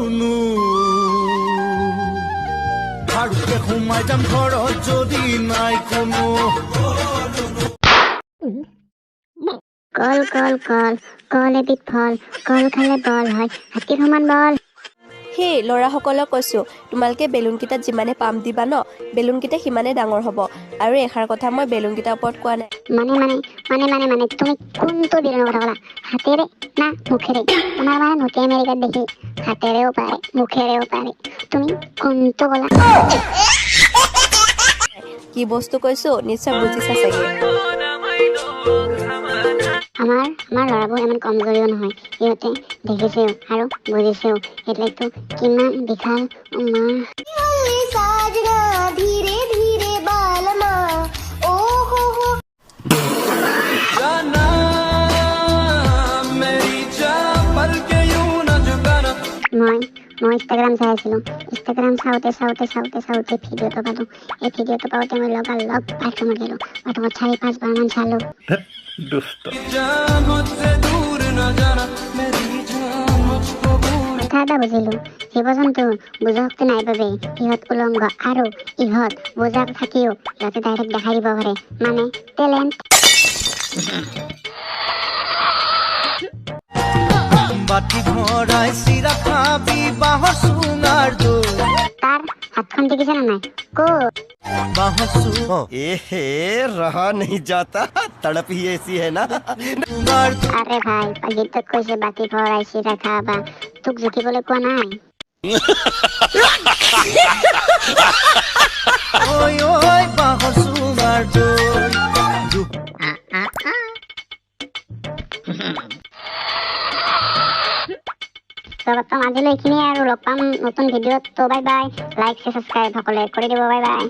নুশুনো ভালকে সোমাই যাম ঘৰত যদি নাই কোনো কল কল কল কল এবিধ ফল কল খালে বল হয় হাতীৰ সমান বল সেই ল'ৰাসকলক কৈছোঁ তোমালোকে বেলুনকেইটাত যিমানে পাম্প দিবা ন বেলুনকেইটা সিমানে ডাঙৰ হ'ব আৰু এষাৰ কথা মই বেলুনকেইটাৰ ওপৰত কোৱা নাই মানে তুমি কোনটো বেলুনৰ কথা ক'লা হাতেৰে না মুখেৰে তোমাৰ মানে নটি আমেৰিকাত দেখি হাতেৰেও পাৰে মুখেৰেও পাৰে তুমি কোনটো ক'লা কি বস্তু কৈছোঁ নিশ্চয় বুজিছা চাগে আমাৰ ল'ৰাবোৰ ইমান কমজোৰিও নহয় সিহঁতে দেখিছেও আৰু বুজিছেও সেইটোৱেতো কিমান বিশাল মই ইনষ্টাগ্ৰাম চাই আছিলোঁ ইনষ্টাগ্ৰাম চাওঁতে ভিডিঅ'টো পালোঁ এই ভিডিঅ'টো পাওঁতে মই লগালগ বাথৰুমত গ'লোঁ বাথৰুমত 4-5 বাৰমান চালোঁ কথা এটা বুজিলোঁ জীৱ জন্তু বুজা শক্তি নাই বাবে ইহঁত উলংঘ আৰু ইহঁত বুজা থাকিও ইহঁতে ডাইৰেক্ট দেখাই দিব পাৰে মানে টেলেণ্ট বাটি ভৰাই চিৰা খাবি বাঁহৰ চুঙাৰ দৈ তাৰ হাতখন দেখিছে নে নাই ক'ত बाहों एहे रहा नहीं जाता तड़प ही ऐसी है ना আরে ভাই গীতত কৈছে বাটি ভৰাই চিৰা খাবা তোক জুখিবলৈ কোৱা নাই ওই ওই বাঁহৰ চুঙাৰ দৈ তো আজিলৈ এইখিনিয়ে আৰু লগ পাম নতুন ভিডিঅ'ত তো বাই বাই লাইক সাবস্ক্ৰাইব সকলোৱে কৰি দিব বাই বাই